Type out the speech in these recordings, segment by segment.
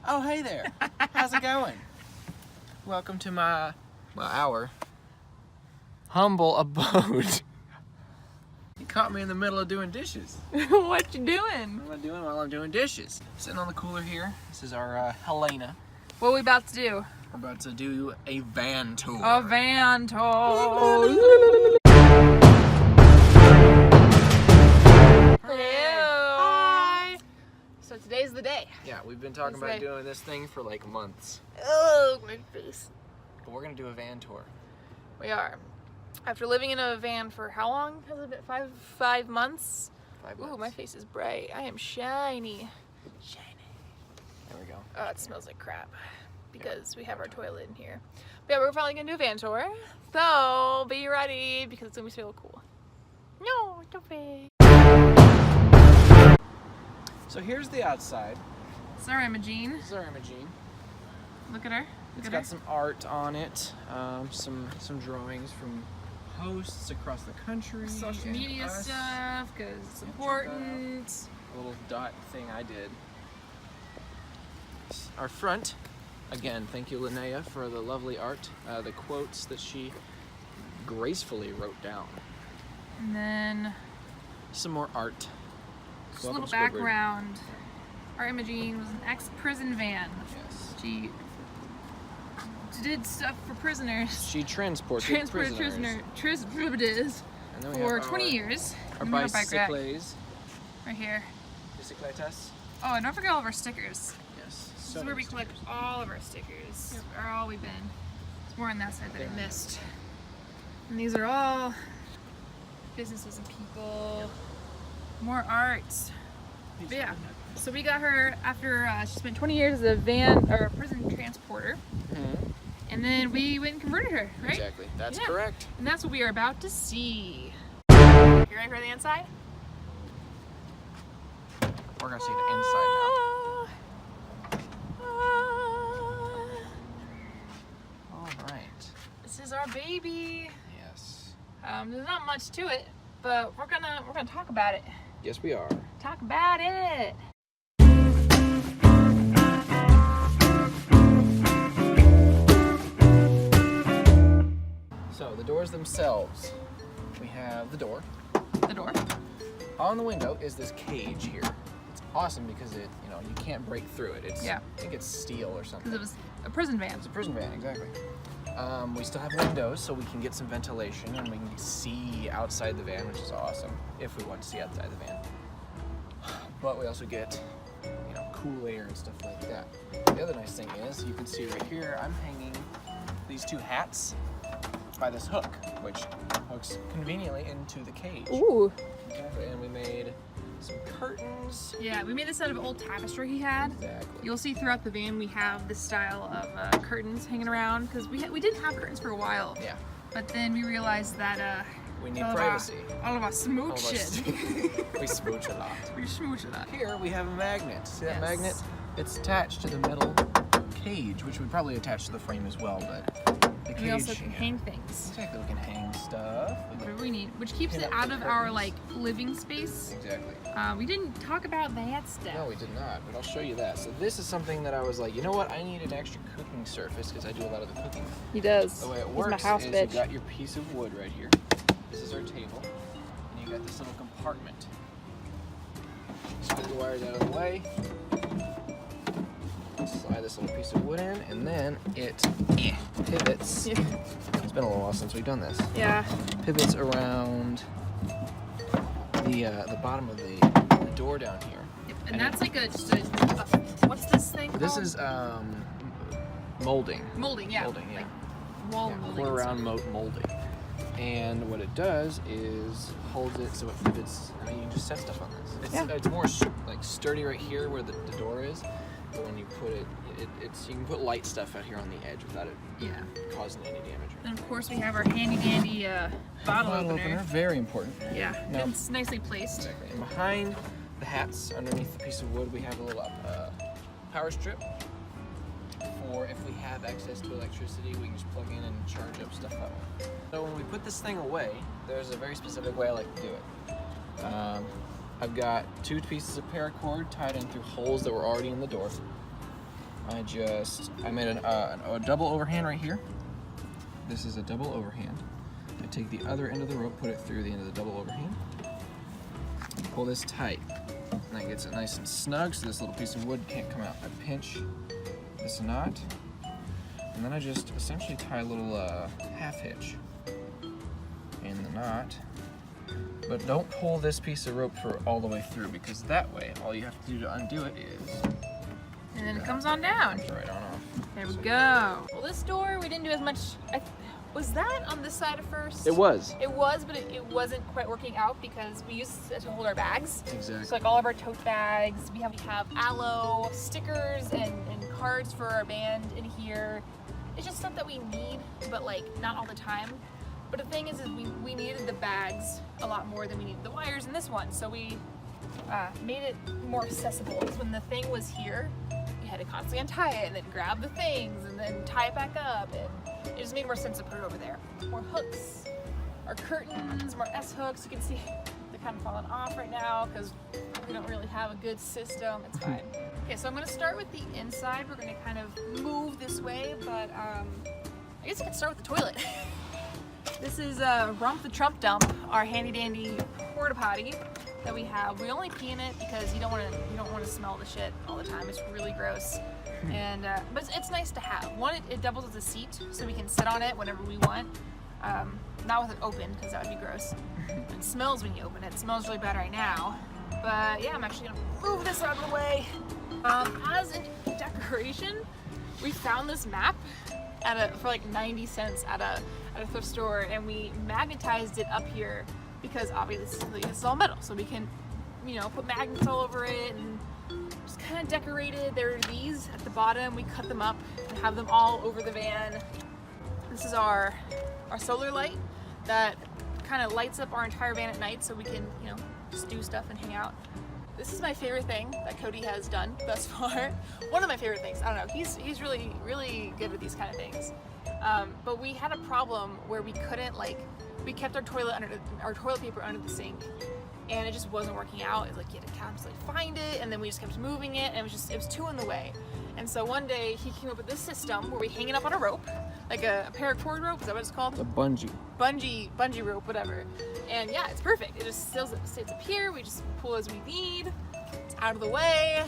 Oh, hey there. How's it going? Welcome to our humble abode. You caught me in the middle of doing dishes. What you doing? What am I doing while I'm doing dishes? Sitting on the cooler here. This is our Helena. What are we about to do? We're about to do a van tour. A van tour. Hi. So today's the day. Yeah, we've been talking about doing this thing for like months. Oh, my face. But we're gonna do a van tour. We are. After living in a van for how long has it been? Five months? 5 months. Ooh, my face is bright. I am shiny. Shiny. There we go. Oh, it smells like crap because we have our toilet in here. But yeah, we're finally gonna do a van tour. So be ready because it's gonna be so cool. No, don't be. So here's the outside. It's our Imagene. This is our Imagene. Look at her. It's got some art on it, some drawings from hosts across the country. Social and media us. stuff because it's Yeah, important. A little dot thing I did. Our front, again, thank you Linnea for the lovely art, the quotes that she gracefully wrote down. And then Some more art. just a Welcome, little Squidward. background. Our Imagene was an ex-prison van. Yes. She did stuff for prisoners. She transported prisoners. Prisoners And then we for have 20 years. Our And then bike rack bicycles. right here. Bicicletas. Oh, and don't forget all of our stickers. Yes. This is where we collect all of our stickers. Or all we've been. There's more on that side that I missed. And these are all businesses and people. More art. But yeah. So we got her after she spent 20 years as a van or a prison transporter. Mm-hmm. And then we went and converted her, right? Exactly. That's Yeah. correct. And that's what we are about to see. You ready for the inside? We're gonna see the inside now. All right. This is our baby. Yes. There's not much to it, but we're gonna talk about it. Yes, we are. Talk about it. So the doors themselves, we have the door. The door. On the window is this cage here. It's awesome because you can't break through it. It's, Yeah. I think it's steel or something. Because it was a prison van. It's a prison van, exactly. We still have windows so we can get some ventilation and we can see outside the van, which is awesome if we want to see outside the van. But we also get, cool air and stuff like that. The other nice thing is you can see right here, I'm hanging these two hats by this hook, which hooks conveniently into the cage. Ooh. Exactly, and we made some curtains. Yeah, we made this out of old tapestry he had. Exactly. You'll see throughout the van we have this style of curtains hanging around because we did have curtains for a while. Yeah. But then we realized that We need all of privacy. all of our smooch All of our shit. we smooch a lot. We smooch a lot. Here we have a magnet. See that Yes. magnet? It's attached to the metal cage, which would probably attach to the frame as well, but the cage. We also can hang things. Exactly, we can hang stuff. Whatever we need, which keeps it Hang up out the of our curtains. living space. Exactly. We didn't talk about that stuff. No, we did not, but I'll show you that. So this is something that I was like, you know what? I need an extra cooking surface because I do a lot of the cooking. He does. The way it He's works my house is bitch. you got your piece of wood right here. This is our table, and you got this little compartment. Just get the wires out of the way. Slide this little piece of wood in, and then it pivots. Yeah. It's been a little while since we've done this. Yeah. Pivots around the bottom of the door down here. Yep. And that's like just a what's this thing called? This is molding. molding. Yeah. Molding, yeah. Like wall molding. Quarter round molding. And what it does is holds it so it pivots. I mean, you can just set stuff on this. It's more like sturdy right here where the door is. But when you put it's you can put light stuff out here on the edge without it causing any damage. And of course we have our handy dandy bottle opener. Very important. Yeah. Now- And it's nicely placed. Exactly. And behind the hats, underneath the piece of wood, we have a little power strip for if we have access to electricity, we can just plug in and charge up stuff that way. So when we put this thing away, there's a very specific way I like to do it. I've got two pieces of paracord tied in through holes that were already in the door. I made a double overhand right here. This is a double overhand. I take the other end of the rope, put it through the end of the double overhand, pull this tight, and that gets it nice and snug so this little piece of wood can't come out. I pinch this knot, and then I just essentially tie a little half hitch in the knot. But don't pull this piece of rope for all the way through, because that way all you have to do to undo it is... And then it comes on down. Right on off. There we go. Well, this door, we didn't do as much. Was that on this side at first? It was. It was, but it wasn't quite working out because we used it to hold our bags. Exactly. So like all of our tote bags, we have aloe stickers and cards for our band in here. It's just stuff that we need, but like not all the time. But the thing is we needed the bags a lot more than we needed the wires in this one. So we made it more accessible. Because when the thing was here, you had to constantly untie it and then grab the things and then tie it back up. And it just made more sense to put it over there. More hooks, our curtains, more S-hooks. You can see they're kind of falling off right now because we don't really have a good system. It's fine. Okay, so I'm going to start with the inside. We're going to kind of move this way, but I guess I could start with the toilet. This is Rump the Trump Dump, our handy dandy porta potty that we have. We only pee in it because you don't want to smell the shit all the time. It's really gross, and but it's nice to have. One, it doubles as a seat, so we can sit on it whenever we want. Not with it open, because that would be gross. It smells when you open it. It smells really bad right now. But yeah, I'm actually gonna move this out of the way. As a decoration, we found this map for like 90 cents at a thrift store, and we magnetized it up here because obviously this is all metal, so we can, you know, put magnets all over it and just kind of decorate it. There are these at the bottom. We cut them up and have them all over the van. This is our solar light that kind of lights up our entire van at night, so we can, you know, just do stuff and hang out. This is my favorite thing that Cody has done thus far. One of my favorite things. I don't know. He's really, really good with these kind of things. But we had a problem where we couldn't, like, we kept our toilet paper under the sink, and it just wasn't working out. It's like you had to constantly find it, and then we just kept moving it, and it was too in the way. And so one day he came up with this system where we hang it up on a rope, like a paracord rope. Is that what it's called? A bungee. Bungee rope, whatever. And yeah, it's perfect. It just stays up here. We just pull as we need. It's out of the way.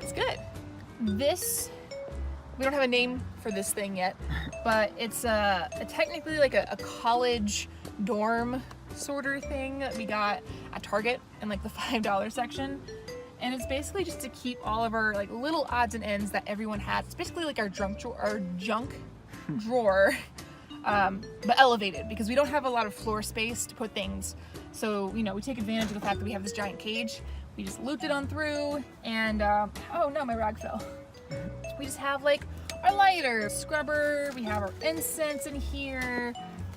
It's good. This, we don't have a name for this thing yet, but it's technically like a college dorm sorter thing that we got at Target in like the $5 section. And it's basically just to keep all of our like little odds and ends that everyone has. It's basically like our junk drawer, but elevated, because we don't have a lot of floor space to put things. So, you know, we take advantage of the fact that we have this giant cage. We just looped it on through, and oh no, my rag fell. We just have like our lighter, scrubber, we have our incense in here,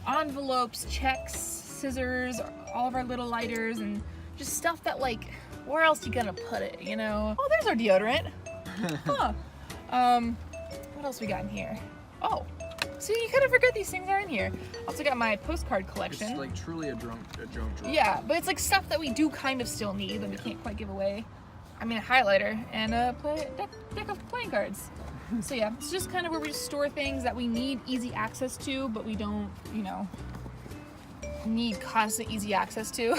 envelopes, checks, scissors, all of our little lighters, and just stuff that, like, where else you gonna put it, you know? Oh, there's our deodorant. Huh. What else we got in here? Oh, so you kind of forget these things are in here. Also got my postcard collection. It's like truly a drunk drawer. Yeah, but it's like stuff that we do kind of still need that we can't quite give away. I mean, a highlighter and a deck of playing cards. So yeah, it's just kind of where we just store things that we need easy access to, but we don't, you know, need constant easy access to.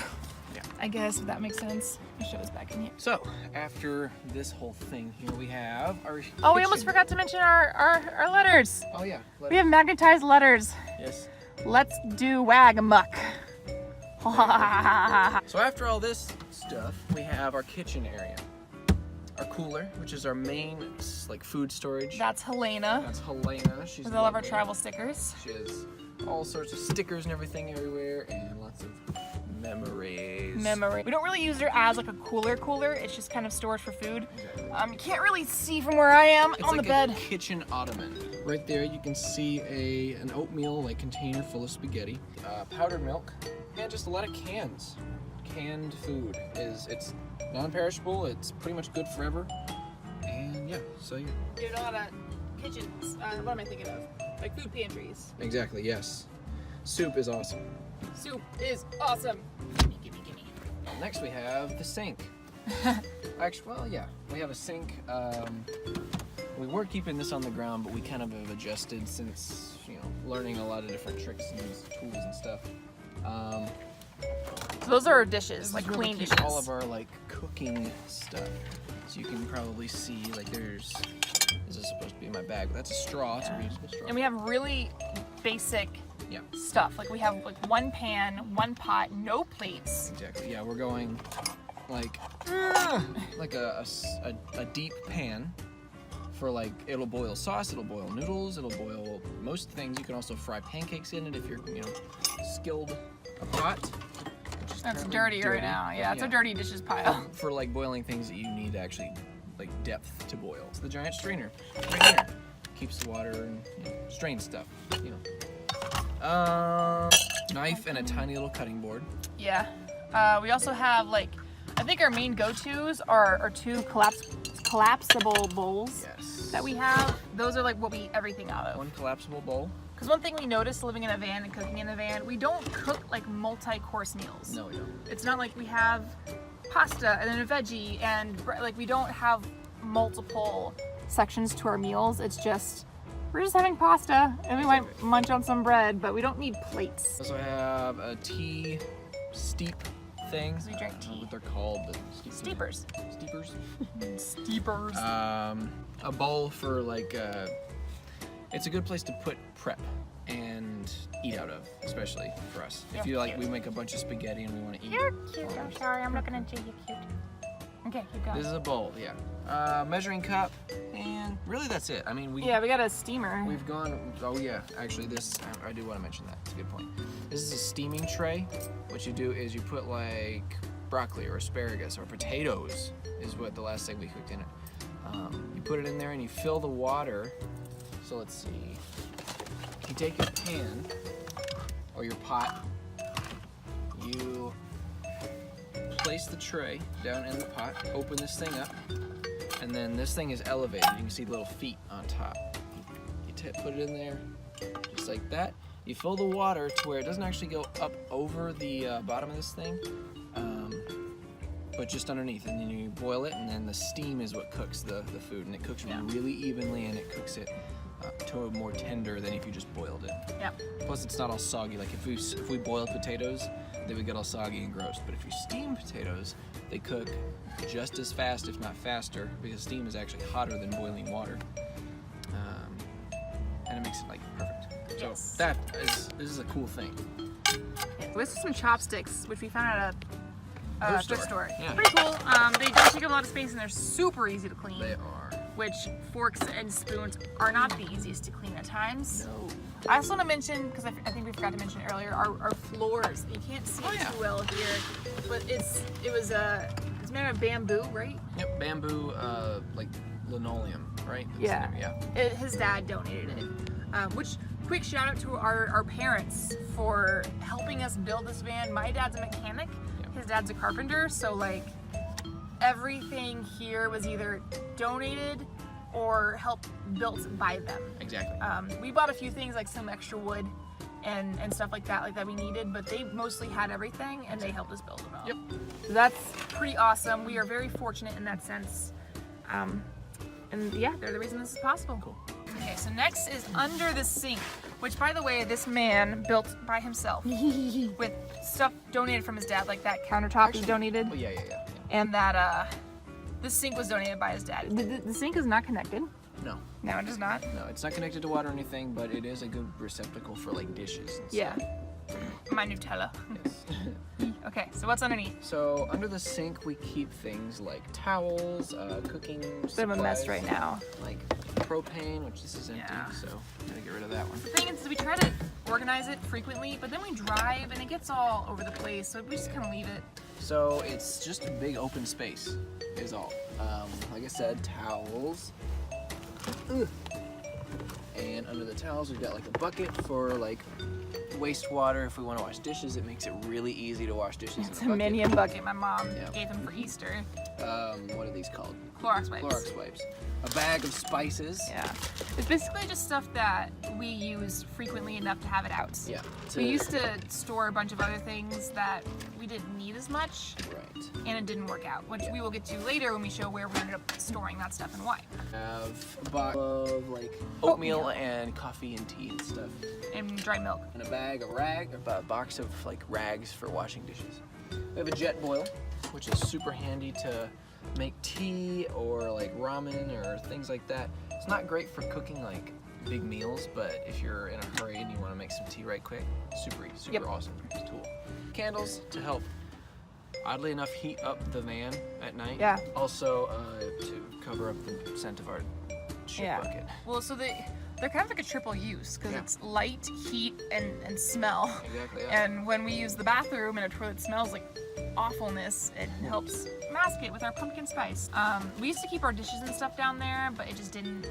Yeah. I guess, if that makes sense. I'll show us back in here. So, after this whole thing here, we have our Oh, we almost forgot to mention our letters. Oh yeah. We have magnetized letters. Yes. Let's do wag-a-muck. So after all this stuff, we have our kitchen area. Our cooler, which is our main like food storage. That's Helena. That's Helena. She's With all of our lovely. travel stickers. She has all sorts of stickers and everything everywhere, and lots of memories. We don't really use her as like a cooler. It's just kind of storage for food. Exactly. You can't really see from where I am It's on like the bed. a kitchen ottoman. Right there you can see an oatmeal like container full of spaghetti, powdered milk, and just a lot of cans. Canned food it's non-perishable. It's pretty much good forever. And yeah, so yeah. There's a lot of kitchens. What am I thinking of? Like food pantries. Exactly. Yes. Soup is awesome. Soup is awesome. Gimme. Next we have the sink. Actually, well, yeah, we have a sink. We were keeping this on the ground, but we kind of have adjusted since, you know, learning a lot of different tricks and tools and stuff. So those are our dishes, like This is where we clean keep dishes. all of our like cooking stuff. So you can probably see like this is supposed to be my bag, but that's a straw. It's a reusable straw. And we have really basic Yeah. stuff. Like we have like one pan, one pot, no plates. Exactly. Yeah, we're going like a deep pan for like, it'll boil sauce, it'll boil noodles, it'll boil most things. You can also fry pancakes in it if you're, you know, skilled a pot. which is That's currently dirty right now. Yeah, it's a dirty dishes pile. For like boiling things that you need actually like depth to boil. It's the giant strainer right here. Keeps the water and, you know, strains stuff, you know. Knife and a tiny little cutting board. Yeah. We also have like, I think our main go-tos are two collapsible bowls Yes. that we have. Those are like what we eat everything out of. One collapsible bowl. Because one thing we noticed living in a van and cooking in a van, we don't cook like multi-course meals. No, we don't. It's not like we have pasta and then a veggie and like we don't have multiple sections to our meals. It's just, we're just having pasta and we might munch on some bread, but we don't need plates. Also have a tea steep thing. We drink I don't know tea. what they're called, but Steepers. Steepers. Steepers. A bowl for like, it's a good place to put prep and eat out of, especially for us. If you like, we make a bunch of spaghetti and we want to eat. You're cute. I'm sorry, I'm looking at you. You're cute. Okay, keep going. This is a bowl, yeah. Measuring cup, and really that's it. I mean, we got a steamer. we've gone. Oh yeah, actually, this I do want to mention that. It's a good point. This is a steaming tray. What you do is you put like broccoli or asparagus or potatoes is what the last thing we cooked in it. You put it in there and you fill the water. So let's see. You take your pan or your pot. You place the tray down in the pot, open this thing up, and then this thing is elevated. You can see little feet on top. You put it in there, just like that. You fill the water to where it doesn't actually go up over the bottom of this thing, but just underneath. And then you boil it, and then the steam is what cooks the food, and it cooks really evenly, and it cooks it to a more tender than if you just boiled it. Yep. Plus, it's not all soggy. Like if we boiled potatoes, they would get all soggy and gross. But if you steam potatoes, they cook just as fast, if not faster, because steam is actually hotter than boiling water, and it makes it like perfect. So Yes. this is a cool thing. This is some chopsticks, which we found at a thrift store. Yeah. Pretty cool. They don't take up a lot of space and they're super easy to clean. They are. Which forks and spoons are not the easiest to clean at times. No. I also want to mention, because I think we forgot to mention earlier, our floors. You can't see it too well here, but it's made out of bamboo, right? Yep. Bamboo, like linoleum, right? Yeah. Yeah. His dad donated it. Which, quick shout out to our parents for helping us build this van. My dad's a mechanic. Yeah. His dad's a carpenter, so like everything here was either donated or helped built by them. Exactly. We bought a few things like some extra wood and stuff like that we needed, but they mostly had everything and they helped us build it all. Yep. So that's pretty awesome. We are very fortunate in that sense. And yeah, they're the reason this is possible. Cool. Okay, so next is under the sink, which by the way, this man built by himself with stuff donated from his dad, like that countertop is donated. Oh yeah. And that this sink was donated by his dad. The sink is not connected. No. No, it is not. No, it's not connected to water or anything, but it is a good receptacle for like dishes and Yeah. stuff. My Nutella. Yes. Okay, so what's underneath? So under the sink we keep things like towels, cooking supplies. Bit of a mess right now. Like propane, which this is empty, Yeah. so gotta get rid of that one. The thing is, we try to organize it frequently, but then we drive and it gets all over the place, so we just kind of leave it. So it's just a big open space, is all. Like I said, towels. Ugh. And under the towels we've got like a bucket for like wastewater. If we want to wash dishes, it makes it really easy to wash dishes It's in a a bucket. minion bucket my mom Yeah. gave him for Easter. what are these called? Clorox wipes. Clorox wipes. A bag of spices. Yeah. It's basically just stuff that we use frequently enough to have it out. Yeah. We used to store a bunch of other things that we didn't need as much. Right. And it didn't work out, which we will get to later when we show where we ended up storing that stuff and why. Have a box of like oatmeal and coffee and tea and stuff. And dry milk. And a bag of a box of like rags for washing dishes. We have a jet boil, which is super handy to make tea or like ramen or things like that. It's not great for cooking like big meals, but if you're in a hurry and you want to make some tea right quick, super awesome tool. Candles to help, oddly enough, heat up the van at night. Yeah. Also to cover up the scent of our shit bucket. Well, so they're kind of like a triple use because it's light, heat, and smell. Exactly. Yeah. And when we use the bathroom and a toilet smells like awfulness, it helps mask it with our pumpkin spice. We used to keep our dishes and stuff down there, but it just didn't,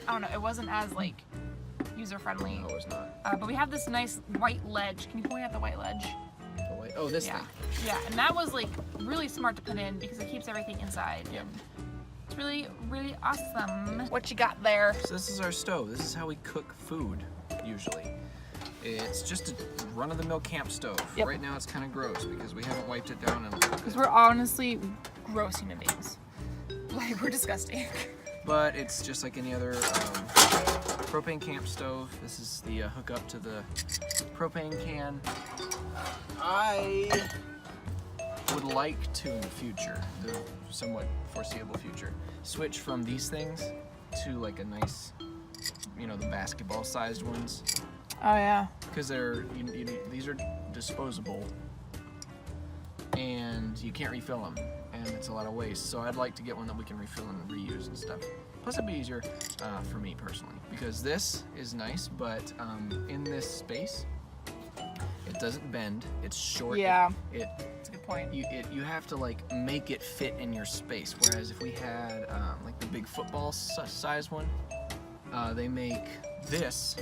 I don't know, it wasn't as like user friendly. No, it's not. But we have this nice white ledge. Can you point out the white ledge? Oh, this thing. Yeah, and that was like really smart to put in because it keeps everything inside. Yep. It's really, really awesome. What you got there? So this is our stove. This is how we cook food, usually. It's just a run-of-the-mill camp stove. Yep. Right now it's kind of gross because we haven't wiped it down in a Because we're honestly gross human beings. Like, we're disgusting. But it's just like any other propane camp stove. This is the hookup to the propane can. I would like to, in the future, the somewhat foreseeable future, switch from these things to like a nice, you know, the basketball-sized ones. Oh yeah. Because they're these are disposable, and you can't refill them, and it's a lot of waste. So I'd like to get one that we can refill and reuse and stuff. Plus, it'd be easier for me personally, because this is nice, but in this space, it doesn't bend. It's short. Yeah. It's a good point. You have to like make it fit in your space. Whereas if we had like the big football size one, they make this.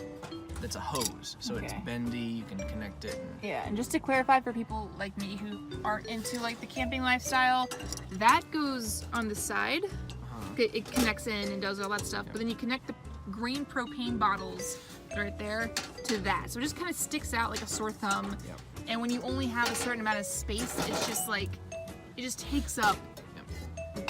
That's a hose, so it's bendy. You can connect it. Yeah, and just to clarify for people like me who aren't into like the camping lifestyle, that goes on the side. It connects in and does all that stuff, but then you connect the green propane bottles right there to that, so it just kind of sticks out like a sore thumb. Yep. And when you only have a certain amount of space, it's just like it just takes up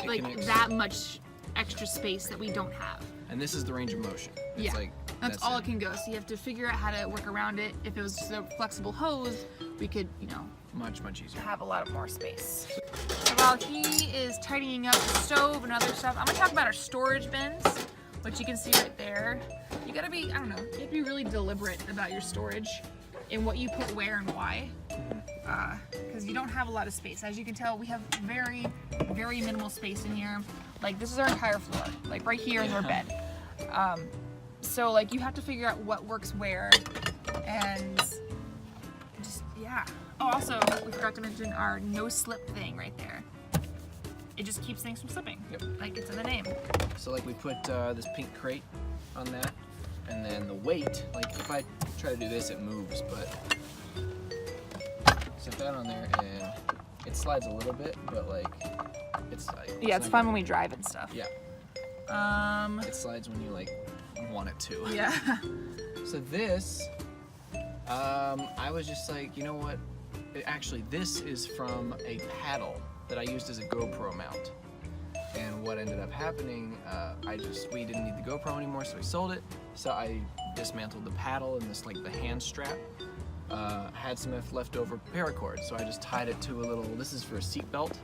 like that much extra space that we don't have. And this is the range of motion. It's like, that's all it can go. So you have to figure out how to work around it. If it was just a flexible hose, we could, you know, much easier. Have a lot of more space. So while he is tidying up the stove and other stuff, I'm gonna talk about our storage bins, which you can see right there. You gotta be, I don't know, you have to be really deliberate about your storage and what you put where and why. Because you don't have a lot of space. As you can tell, we have very, very minimal space in here. Like, this is our entire floor. Like, right here is our bed. So, like, you have to figure out what works where, and just, yeah. Oh, also, we forgot to mention our no-slip thing right there. It just keeps things from slipping. Yep. Like, it's in the name. So, like, we put this pink crate on that, and then the weight, like, if I try to do this, it moves, but set that on there, and it slides a little bit, but, like, it's like... Yeah, it's fun when we drive and stuff. Yeah. It slides when you, like, want it to. Yeah. So this, I was just like, you know what? Actually, this is from a paddle that I used as a GoPro mount. And what ended up happening, we didn't need the GoPro anymore, so we sold it. So I dismantled the paddle and this, like, the hand strap. Had some leftover paracord, so I just tied it to a little, this is for a seat belt.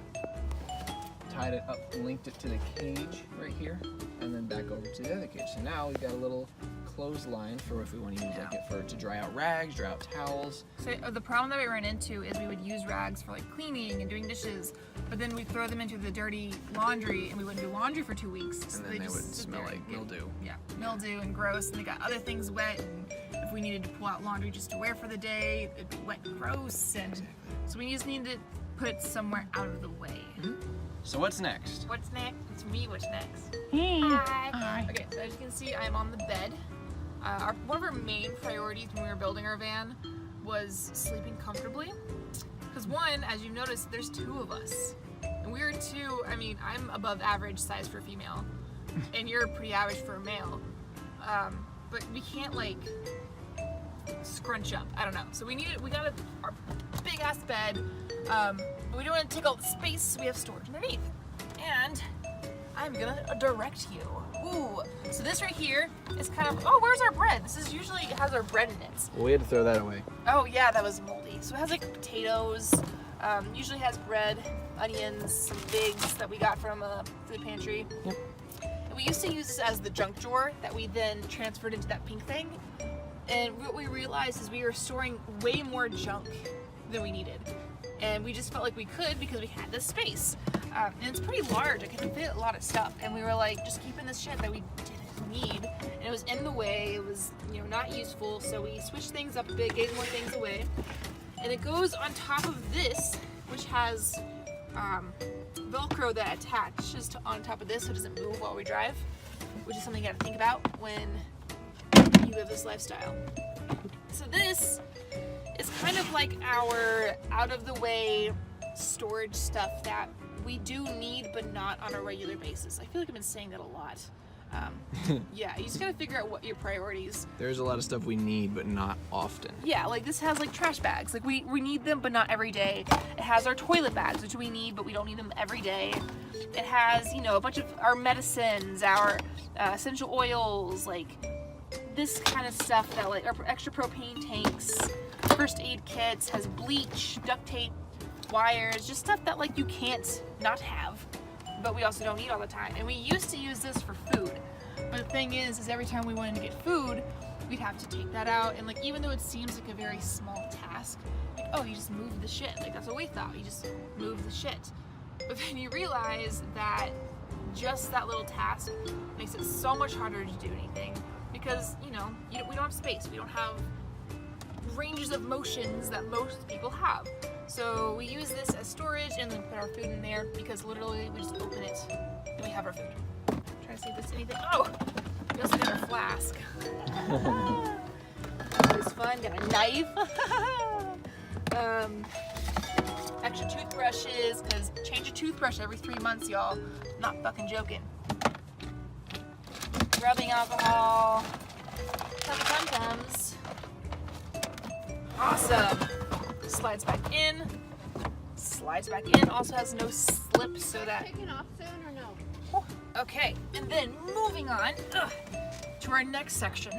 Tied it up, linked it to the cage right here, and then back over to the other cage. So now we've got a little clothesline for if we want to use like it to dry out rags, dry out towels. So the problem that we ran into is we would use rags for like cleaning and doing dishes, but then we'd throw them into the dirty laundry and we wouldn't do laundry for 2 weeks. And then they would smell like mildew. Yeah, mildew and gross, and they got other things wet, and if we needed to pull out laundry just to wear for the day, it'd be wet and gross, and so we just needed to put it somewhere out of the way. So what's next? What's next? It's me. What's next? Hey. Hi. Okay, so as you can see, I'm on the bed. One of our main priorities when we were building our van was sleeping comfortably. Because one, as you've noticed, there's 2 of us. And we're too, I mean, I'm above average size for a female, and you're pretty average for a male. But we can't like scrunch up. I don't know. So we got our big ass bed, but we don't want to take all the space, so we have storage underneath. And I'm gonna direct you. Ooh, so this right here is kind of, oh, where's our bread? This is usually, it has our bread in it. Well, we had to throw that away. Oh yeah, that was moldy. So it has like potatoes, usually has bread, onions, some figs that we got from a food pantry. Yep. And we used to use this as the junk drawer that we then transferred into that pink thing. And what we realized is we were storing way more junk than we needed. And we just felt like we could because we had this space. And it's pretty large, it can fit a lot of stuff. And we were like, just keeping this shit that we didn't need. And it was in the way, it was, you know, not useful. So we switched things up a bit, gave more things away. And it goes on top of this, which has Velcro that attaches on top of this so it doesn't move while we drive, which is something you gotta think about when you live this lifestyle. So this is kind of like our out of the way storage stuff that we do need but not on a regular basis. I feel like I've been saying that a lot. Yeah, you just gotta figure out what your priorities. There's a lot of stuff we need but not often. Yeah, like this has like trash bags. Like we need them but not every day. It has our toilet bags, which we need but we don't need them every day. It has, you know, a bunch of our medicines, our essential oils, like this kind of stuff that like our extra propane tanks, first aid kits, has bleach, duct tape, wires, just stuff that like you can't not have, but we also don't need all the time. And we used to use this for food, but the thing is every time we wanted to get food, we'd have to take that out. And like, even though it seems like a very small task, like, oh, you just move the shit. Like that's what we thought, you just move the shit. But then you realize that just that little task makes it so much harder to do anything because, you know, we don't have space. We don't have ranges of motions that most people have. So we use this as storage and then put our food in there because literally we just open it and we have our food. Try to see if there's anything. Oh, we also got a flask. It was fun. Got a knife. Extra toothbrushes, because change your toothbrush every 3 months, y'all. Not fucking joking. Rubbing alcohol. Tum-tum-tums. Awesome. Slides back in. Slides back in. Also has no slip so that. Taking off soon or no? Okay, and then moving on to our next section,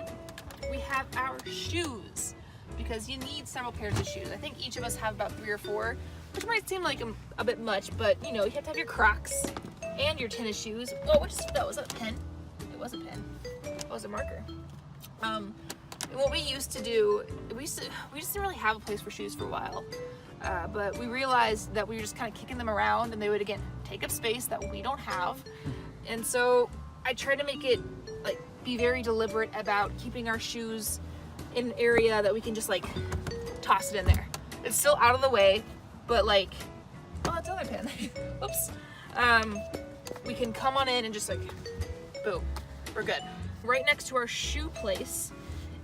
we have our shoes because you need several pairs of shoes. I think each of us have about 3 or 4, which might seem like a bit much, but you know, you have to have your Crocs and your tennis shoes. Oh, that was a pen. It was a pen. It was a marker. And what we used to do, we just didn't really have a place for shoes for a while. But we realized that we were just kind of kicking them around and they would again take up space that we don't have. And so I tried to make it like be very deliberate about keeping our shoes in an area that we can just like toss it in there. It's still out of the way, but like, oh, that's another pen. Oops. We can come on in and just like, boom, we're good. Right next to our shoe place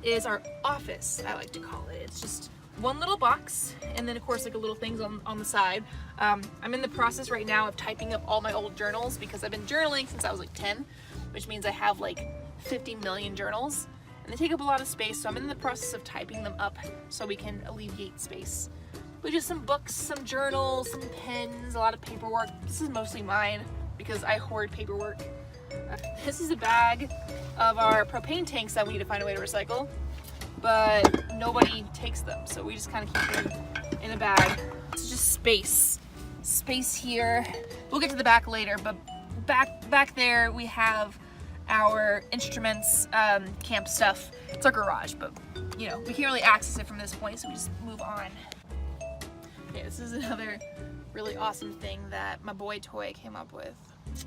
is our office, I like to call it. It's just one little box, and then of course like a little things on the side. I'm in the process right now of typing up all my old journals because I've been journaling since I was like 10, which means I have like 50 million journals, and they take up a lot of space, so I'm in the process of typing them up so we can alleviate space. But just some books, some journals, some pens, a lot of paperwork. This is mostly mine because I hoard paperwork. This is a bag of our propane tanks that we need to find a way to recycle, but nobody takes them, so we just kind of keep them in a bag. It's just space here. We'll get to the back later, but back there we have our instruments, camp stuff. It's our garage, but you know, we can't really access it from this point, so we just move on. Okay, this is another really awesome thing that my boy Toy came up with.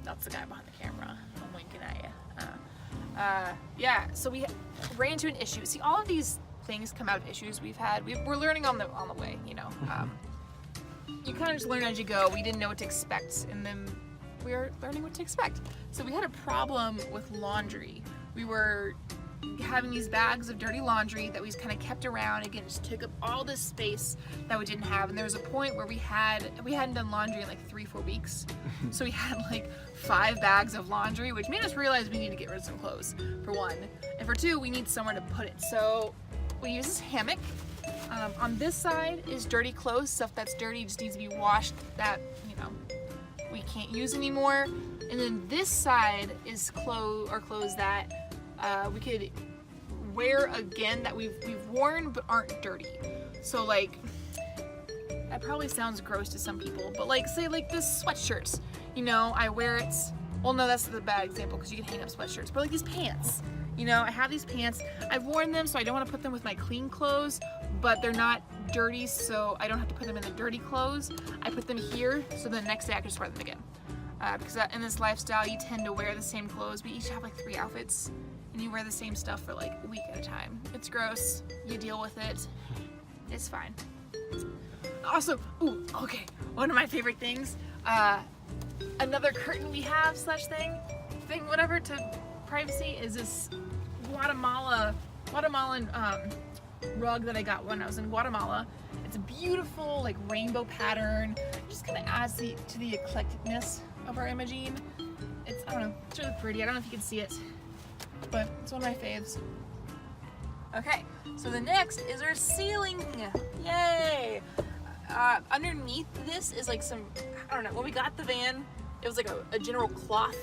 That's the guy behind the camera. I'm winking at you. Yeah, so we ran into an issue. See, all of these things come out of issues we've had. We're learning on the way, you know. You kind of just learn as you go. We didn't know what to expect, and then we are learning what to expect. So we had a problem with laundry. We were having these bags of dirty laundry that we just kind of kept around. Again, just took up all this space that we didn't have. And there was a point where we hadn't done laundry in like 3-4 weeks. So we had like 5 bags of laundry, which made us realize we need to get rid of some clothes, for one. And for two, we need somewhere to put it. So we use this hammock. On this side is dirty clothes, stuff that's dirty, just needs to be washed, that, you know, we can't use anymore. And then this side is clothes that we could wear again, that we've worn but aren't dirty. So like, that probably sounds gross to some people, but like, say like this sweatshirts, you know, I wear it, well no, that's the bad example because you can hang up sweatshirts, but like these pants, you know, I have these pants, I've worn them, so I don't want to put them with my clean clothes, but they're not dirty, so I don't have to put them in the dirty clothes. I put them here, so the next day I can just wear them again. Because in this lifestyle, you tend to wear the same clothes. We each have like 3 outfits, and you wear the same stuff for like a week at a time. It's gross. You deal with it. It's fine. Also, ooh, okay, one of my favorite things, another curtain we have thing, whatever, to privacy, is this Guatemalan rug that I got when I was in Guatemala. It's a beautiful like rainbow pattern. Just kind of adds to the eclecticness of our Imagene. It's, I don't know, it's really pretty. I don't know if you can see it, but it's one of my faves. Okay, so the next is our ceiling. Yay! Underneath this is like some, I don't know, when we got the van, it was like a general cloth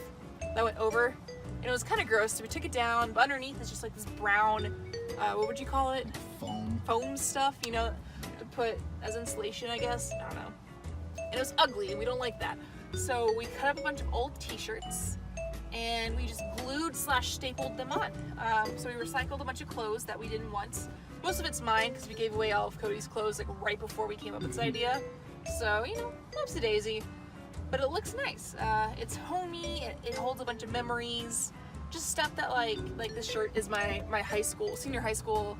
that went over, and it was kind of gross, so we took it down, but underneath is just like this brown, what would you call it? Foam stuff, you know, to put as insulation, I guess. I don't know. And it was ugly, and we don't like that. So we cut up a bunch of old t-shirts, and we just glued/stapled them on. So we recycled a bunch of clothes that we didn't want. Most of it's mine, because we gave away all of Cody's clothes like right before we came up with this idea. So, you know, whoopsie daisy. But it looks nice. It's homey, it holds a bunch of memories. Just stuff that like this shirt is my senior high school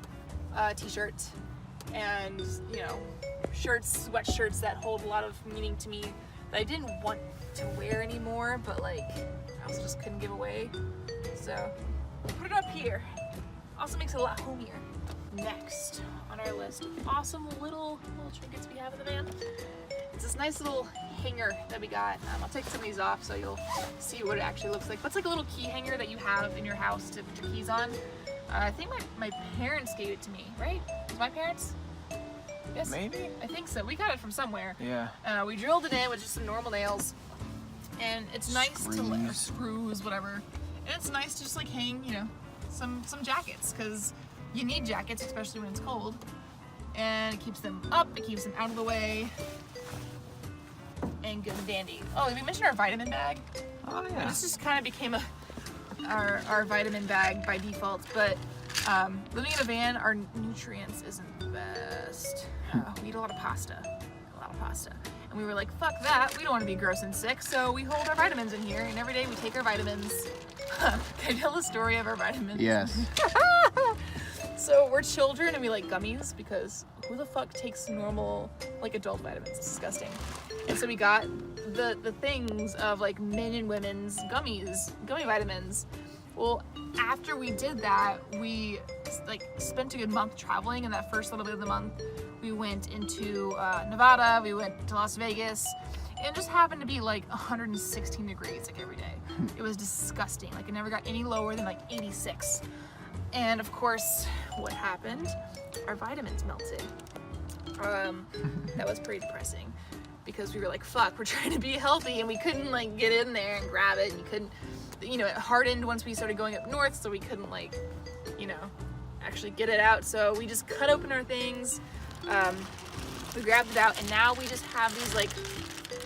t-shirt, and you know, sweatshirts that hold a lot of meaning to me that I didn't want to wear anymore, but like I also just couldn't give away. So put it up here. Also makes it a lot homier. Next on our list of awesome little trinkets we have in the van, it's this nice little hanger that we got. I'll take some of these off so you'll see what it actually looks like. But it's like a little key hanger that you have in your house to put your keys on. I think my parents gave it to me, right? Was my parents? Yes. Maybe? I think so. We got it from somewhere. Yeah. We drilled it in with just some normal nails. And it's nice to screws, whatever. And it's nice to just like hang, you know, some jackets, because you need jackets, especially when it's cold. And it keeps them up, it keeps them out of the way. And good and dandy. Oh, did we mention our vitamin bag? Oh yeah. This just kind of became our vitamin bag by default, but living in a van, our nutrients isn't the best. We eat a lot of pasta. And we were like, fuck that, we don't want to be gross and sick, so we hold our vitamins in here, and every day we take our vitamins. Can I tell the story of our vitamins? Yes. So we're children and we like gummies, because who the fuck takes normal, like, adult vitamins? It's disgusting. And so we got the things of like men and women's gummy vitamins. Well, after we did that, we like spent a good month traveling, and that first little bit of the month we went into Nevada, we went to Las Vegas, and it just happened to be like 116 degrees like every day. It was disgusting. Like it never got any lower than like 86. And of course, what happened? Our vitamins melted. That was pretty depressing, because we were like, fuck, we're trying to be healthy, and we couldn't like get in there and grab it, and you couldn't, you know, it hardened once we started going up north, so we couldn't like, you know, actually get it out. So we just cut open our things, we grabbed it out, and now we just have these like,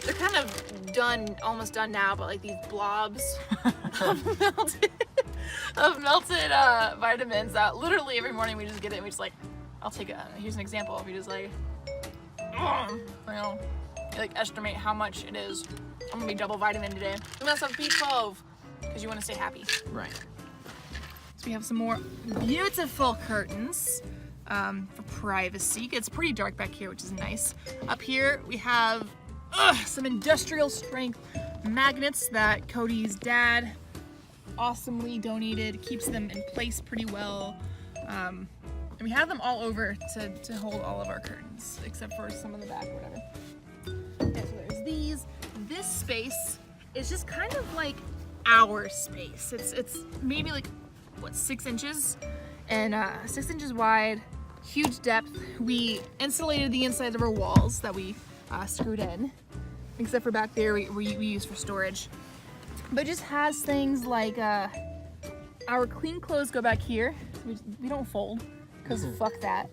they're kind of done, almost done now, but like these blobs of melted vitamins that literally every morning we just get it, and we just like, I'll take it. Here's an example. If you just like, you know, you like estimate how much it is. I'm gonna be double vitamin today. We must have B12 because you want to stay happy. Right. So we have some more beautiful curtains for privacy. It's pretty dark back here, which is nice. Up here we have some industrial strength magnets that Cody's dad awesomely donated, keeps them in place pretty well. And we have them all over to hold all of our curtains, except for some in the back or whatever. Yeah, so there's these. This space is just kind of like our space. It's maybe like, what, 6 inches? And 6 inches wide, huge depth. We insulated the insides of our walls that we screwed in, except for back there we use for storage. But it just has things like our clean clothes go back here. We don't fold, because fuck that.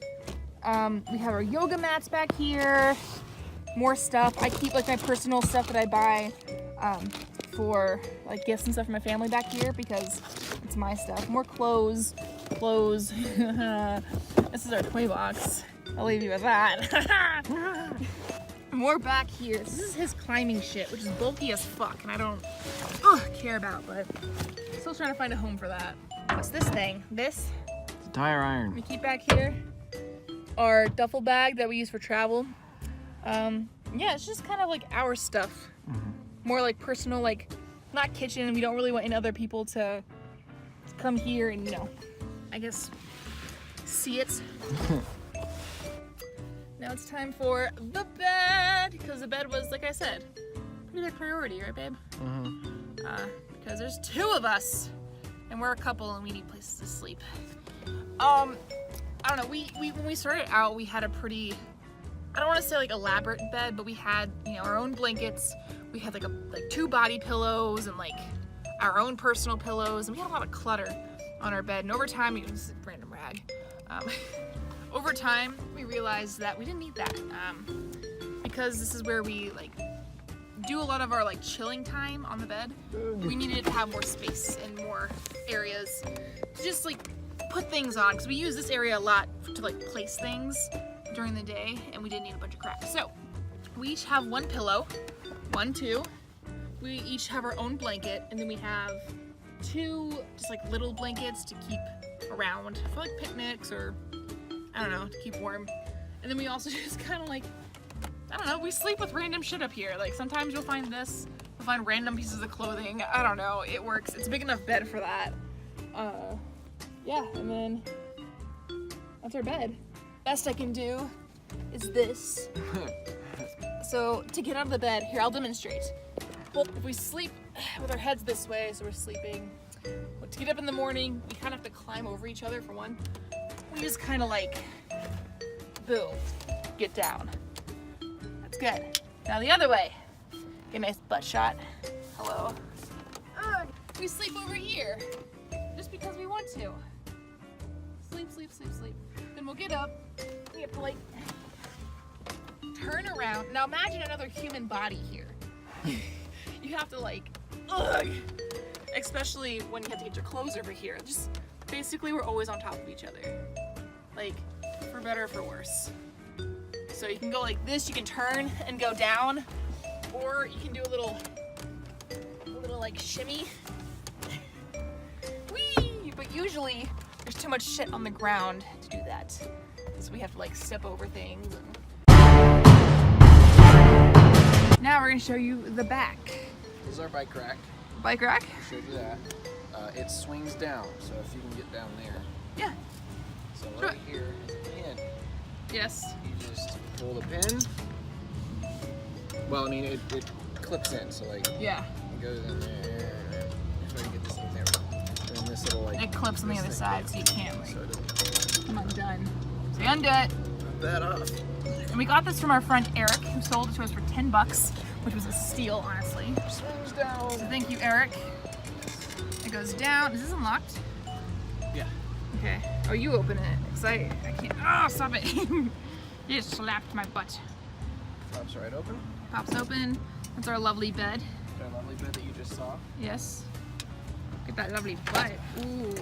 We have our yoga mats back here. More stuff. I keep like my personal stuff that I buy for like gifts and stuff for my family back here because it's my stuff. More clothes. This is our toy box. I'll leave you with that. More back here. This is his climbing shit, which is bulky as fuck, and I don't care about, but still trying to find a home for that. What's this thing? This? It's a tire iron. We keep back here our duffel bag that we use for travel. Yeah, it's just kind of like our stuff. More like personal, like not kitchen. We don't really want any other people to come here and, you know, I guess see it. Now it's time for the bed, because the bed was, like I said, pretty big priority, right, babe? Because there's 2 of us, and we're a couple, and we need places to sleep. I don't know. When we started out, we had a pretty, I don't want to say like elaborate bed, but we had, you know, our own blankets. We had like 2 body pillows and like our own personal pillows, and we had a lot of clutter on our bed. And over time, it was a random rag. Over time, we realized that we didn't need that because this is where we like do a lot of our like chilling time on the bed. We needed to have more space and more areas to just like put things on, because we use this area a lot to like place things during the day, and we didn't need a bunch of crap. So we each have 1 pillow, 1, 2. We each have our own blanket, and then we have 2 just like little blankets to keep around for like picnics or I don't know, to keep warm. And then we also just kind of like, I don't know, we sleep with random shit up here. Like sometimes you'll find this, you'll find random pieces of clothing. I don't know, it works. It's a big enough bed for that. Yeah, and then that's our bed. Best I can do is this. So to get out of the bed, here, I'll demonstrate. Well, if we sleep with our heads this way, so we're sleeping, but to get up in the morning, we kind of have to climb over each other for one. We just kind of like, boom, get down. That's good. Now the other way. Get a nice butt shot. Hello. We sleep over here, just because we want to. Sleep, sleep, sleep, sleep. Then we'll get up. We have to like turn around. Now imagine another human body here. You have to like, especially when you have to get your clothes over here. Just basically we're always on top of each other. Like, for better or for worse. So you can go like this, you can turn and go down, or you can do a little like shimmy. Whee! But usually there's too much shit on the ground to do that. So we have to like step over things. Now we're gonna show you the back. This is our bike rack. Bike rack? I showed you that. It swings down, so if you can get down there. Yeah. So right here is a pin. Yes. You just pull the pin. Well, I mean, it clips in, so like, Yeah. it goes in there. If I can get this in there. And this little like. It clips on the other side, so you can't like, So it doesn't come undone. So you undo it. pop that off. And we got this from our friend Eric, who sold it to us for $10, which was a steal, honestly. Swings down. So thank you, Eric. It goes down. Is this unlocked? Yeah. Okay. Oh, you open it, because I can't. Oh, stop it. You just slapped my butt. Pops right open. Pops open. That's our lovely bed. That lovely bed that you just saw. Yes. Look at that lovely butt. Ooh.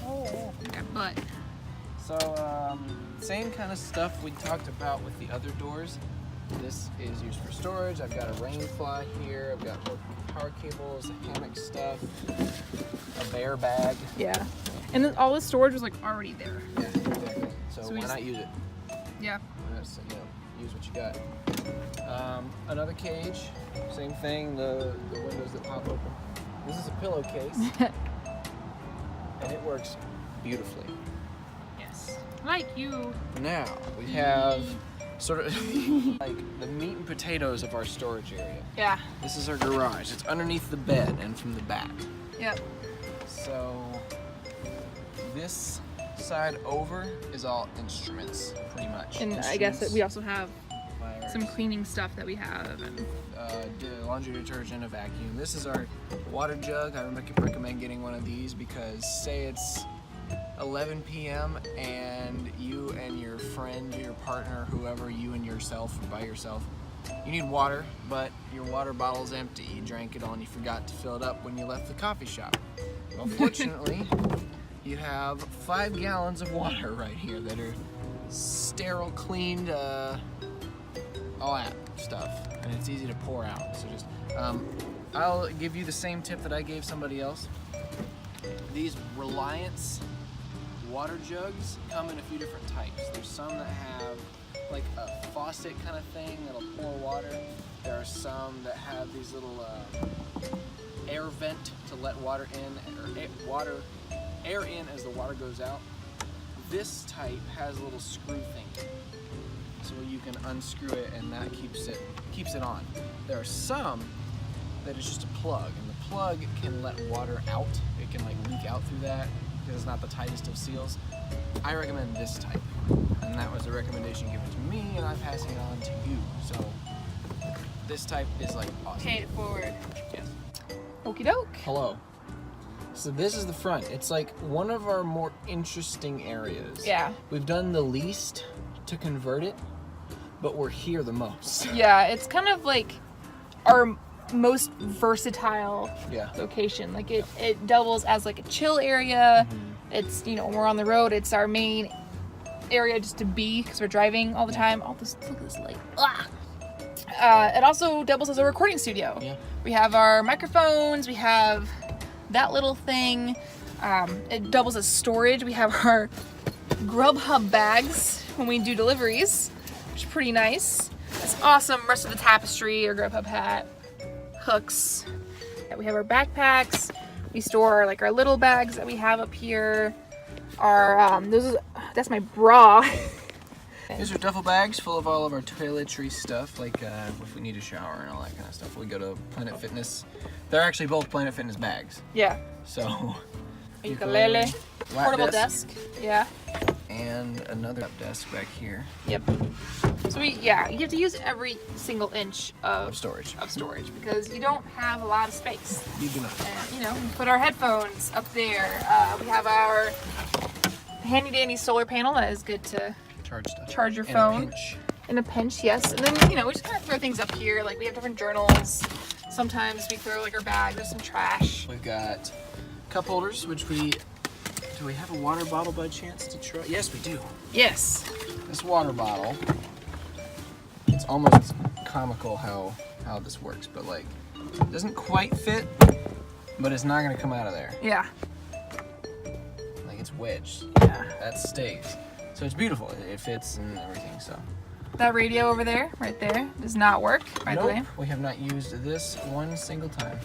Oh. Look at that butt. So, same kind of stuff we talked about with the other doors. This is used for storage. I've got a rain fly here. I've got more power cables, hammock stuff, a bear bag. Yeah. And then all the storage was like already there. Yeah, exactly. So we why just- not use it? Yeah. Why not just, use what you got? Another cage, same thing. The windows that pop open. This is a pillowcase. and it works beautifully. Yes. Like you. Now we have sort of like the meat and potatoes of our storage area. Yeah. This is our garage. It's underneath the bed and from the back. Yep. So this side over is all instruments, pretty much. And I guess that we also have Pliers, some cleaning stuff that we have. And laundry detergent, a vacuum. This is our water jug. I recommend getting one of these because say it's 11 p.m. and you and your friend, your partner, whoever, you and yourself or by yourself, you need water, but your water bottle's empty. You drank it all and you forgot to fill it up when you left the coffee shop. Well, fortunately, you have 5 gallons of water right here that are sterile, cleaned, all that stuff, and it's easy to pour out. So just, I'll give you the same tip that I gave somebody else. These Reliance water jugs come in a few different types. There's some that have like a faucet kind of thing that'll pour water. There are some that have these little air vent to let water in, or air in as the water goes out. This type has a little screw thing, so you can unscrew it and that keeps it on. There are some that is just a plug, and the plug can let water out. It can like leak out through that because it's not the tightest of seals. I recommend this type, and that was a recommendation given to me, and I'm passing it on to you. So this type is like awesome. pay it forward. Yes. Okie doke. Hello. So this is the front. It's like one of our more interesting areas. Yeah. We've done the least to convert it, but we're here the most. Yeah, it's kind of like our most versatile Yeah. location. Like it doubles as like a chill area. It's, you know, when we're on the road, it's our main area just to be because we're driving all the time. Look at this light. Ah! It also doubles as a recording studio. Yeah. We have our microphones, we have that little thing. It doubles as storage. We have our Grubhub bags when we do deliveries, which is pretty nice. It's awesome. Rest of the tapestry, our Grubhub hat, hooks. We have our backpacks. We store like our little bags that we have up here. Our that's my bra. These are duffel bags full of all of our toiletry stuff, like if we need a shower and all that kind of stuff. We go to Planet Fitness. They're actually both Planet Fitness bags. Yeah. So. Ukulele. Lap Portable desk. Yeah. And another up desk back here. Yep. So you have to use every single inch Of storage. Because you don't have a lot of space. You do not. And, you know, we put our headphones up there. We have our handy dandy solar panel that is good to Charge stuff. charge your In a phone. pinch. In a pinch, yes. And then, you know, we just kind of throw things up here. Like we have different journals. Sometimes we throw like our bag, there's some trash. We've got cup holders, which do we have a water bottle by chance to try? Yes, we do. Yes. This water bottle, it's almost comical how this works, but like, it doesn't quite fit, but it's not gonna come out of there. Yeah. Like it's wedged. Yeah. That stays. So it's beautiful. It fits and everything, so. That radio over there, right there, does not work, by the way. Nope, we have not used this one single time.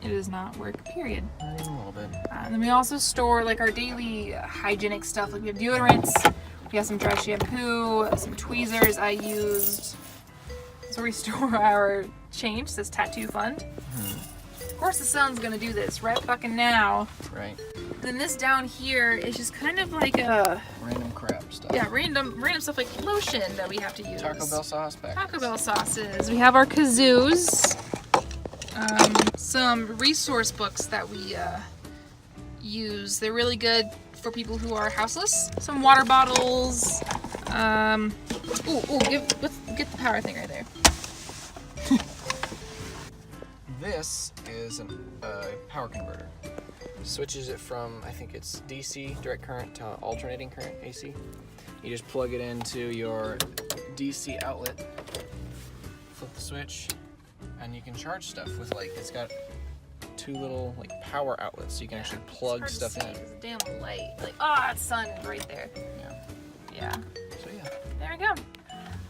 It does not work, period. Not even a little bit. And then we also store like our daily hygienic stuff. Like we have deodorants, we have some dry shampoo, some tweezers I used. So we store our change, this tattoo fund. Of course the sun's gonna do this right fucking now. Right. And then this down here is just kind of like a Random crap stuff. yeah, random stuff like lotion that we have to use. Taco Bell sauce back. Taco Bell sauces. We have our kazoos. Some resource books that we use. They're really good for people who are houseless. Some water bottles. Get the power thing right there. This is a power converter. Switches it from, I think it's DC, direct current, to alternating current, AC. You just plug it into your DC outlet, flip the switch, and you can charge stuff with like, it's got 2 little like power outlets, so you can actually plug stuff in. It's a damn light. Like, that sun is right there. Yeah. Yeah. So yeah. There we go.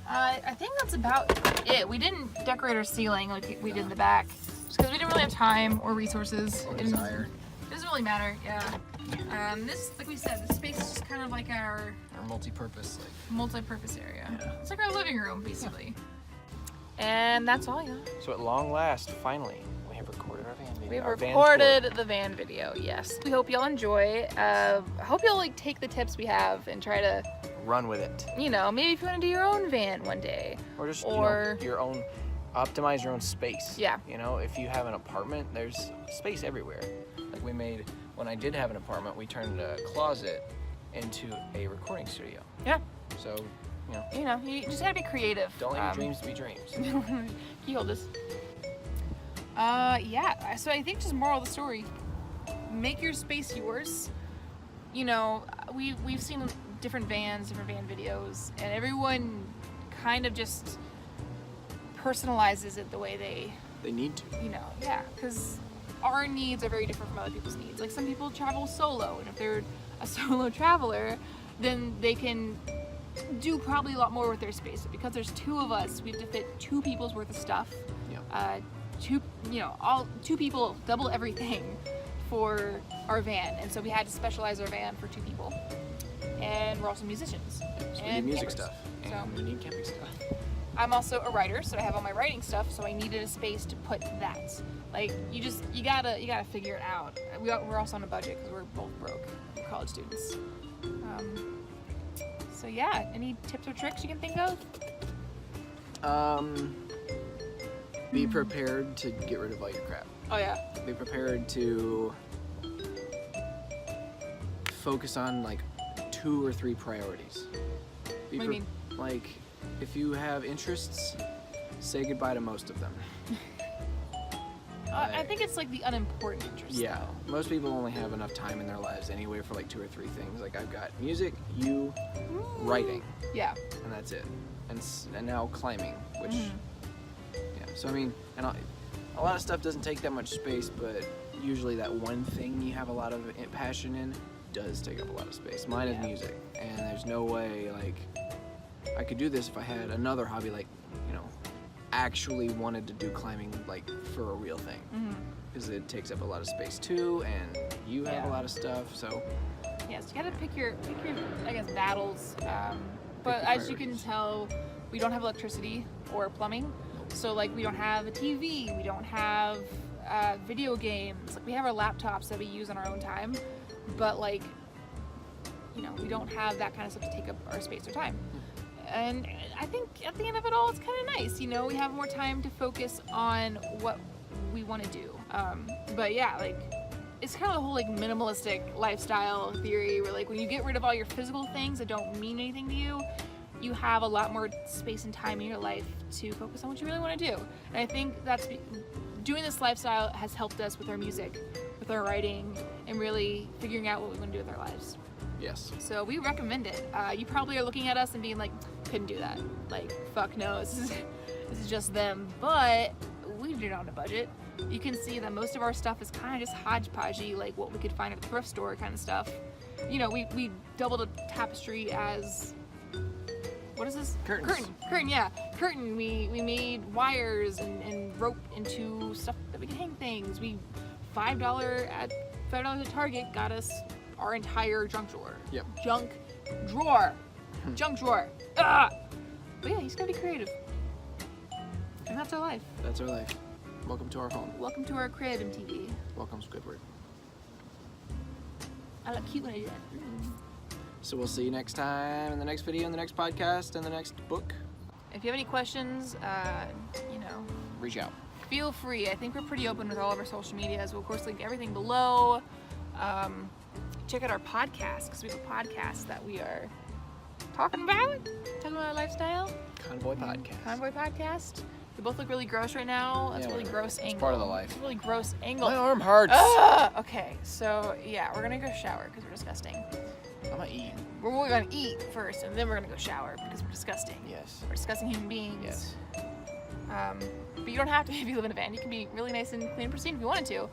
I think that's about it. We didn't decorate our ceiling like we did in the back, just because we didn't really have time or resources. Or And- desire. Doesn't really matter, yeah. This, like we said, the space is just kind of like our multi-purpose, like. multi-purpose area. Yeah. It's like our living room, basically. And that's all, yeah. So at long last, finally, we have recorded our van video. We our van recorded tour. the van video, yes. We hope y'all enjoy. I hope y'all like take the tips we have and try to, Run with it. you know, maybe if you want to do your own van one day. Or just Or- your own, optimize your own space. Yeah. You know, if you have an apartment, there's space everywhere. Like we made, when I did have an apartment, we turned a closet into a recording studio. Yeah. So, You know, you just gotta be creative. don't let your dreams be dreams. Can you hold this? Yeah, so I think just moral of the story, make your space yours. You know, we've seen different van videos, and everyone kind of just personalizes it the way They need to. you know, yeah, because our needs are very different from other people's needs. Like some people travel solo, and if they're a solo traveler, then they can do probably a lot more with their space. But because there's two of us, we have to fit 2 people's worth of stuff. Yeah. Two people, double everything for our van, and so we had to specialize our van for 2 people. And we're also musicians. So we need and music campers. stuff. And So we need camping stuff. I'm also a writer, so I have all my writing stuff, so I needed a space to put that. Like, you gotta figure it out. We're also on a budget because we're both broke college students. So yeah, any tips or tricks you can think of? Be prepared to get rid of all your crap. Oh yeah. Be prepared to focus on like 2 or 3 priorities. What do you mean? Like, if you have interests, say goodbye to most of them. I think it's like the unimportant interest. Yeah, most people only have enough time in their lives anyway for like 2 or 3 things. Like I've got music, you, writing, Yeah. and that's it. And now climbing, which, yeah. So I mean, and a lot of stuff doesn't take that much space, but usually that one thing you have a lot of passion in does take up a lot of space. Mine is Yeah. music, and there's no way like I could do this if I had another hobby, like, actually wanted to do climbing like for a real thing, because it takes up a lot of space too, and you have Yeah. a lot of stuff. So Yes, you gotta pick your I guess battles. But your as you can priorities. tell, we don't have electricity or plumbing, so like we don't have a TV, we don't have video games. Like we have our laptops that we use on our own time, but like we don't have that kind of stuff to take up our space or time. And I think at the end of it all, it's kind of nice. We have more time to focus on what we want to do. But yeah, like it's kind of the whole like minimalistic lifestyle theory where like when you get rid of all your physical things that don't mean anything to you, you have a lot more space and time in your life to focus on what you really want to do. And I think doing this lifestyle has helped us with our music, with our writing, and really figuring out what we want to do with our lives. yes, So we recommend it. You probably are looking at us and being like, couldn't do that. Like, fuck no, this is just them. But we did it on a budget. You can see that most of our stuff is kind of just hodgepodgey, like what we could find at the thrift store kind of stuff. We doubled a tapestry as, what is this? Curtains. Curtain, yeah. Curtain. We made wires and rope into stuff that we can hang things. $5 at Target got us our entire junk drawer. Yep. Junk drawer. Junk drawer. Ah! But yeah, you just gotta be creative. And that's our life. that's our life. Welcome to our home. Welcome to our crib and TV. Welcome, Squidward. I look cute when I do that. So we'll see you next time in the next video, in the next podcast, and the next book. If you have any questions, Reach out. feel free. I think we're pretty open with all of our social medias. We'll of course link everything below. Check out our podcast, because we have a podcast that we are talking about our lifestyle. Convoy Podcast. Convoy podcast. We both look really gross right now. That's Yeah, a really whatever. gross It's angle. part of the life. It's a really gross angle. My arm hurts. Okay, so yeah, we're gonna go shower because we're disgusting. I'm gonna eat. We're gonna eat first, and then we're gonna go shower because we're disgusting. Yes. We're disgusting human beings. Yes. But you don't have to if you live in a van. You can be really nice and clean and pristine if you wanted to.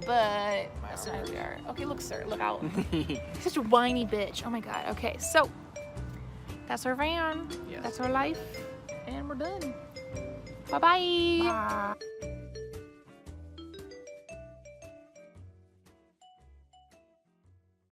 But that's not who we are. Okay, look, sir, look out. You're such a whiny bitch. Oh my god. Okay, so that's our van. Yes. That's our life, and we're done. Bye-bye. Bye.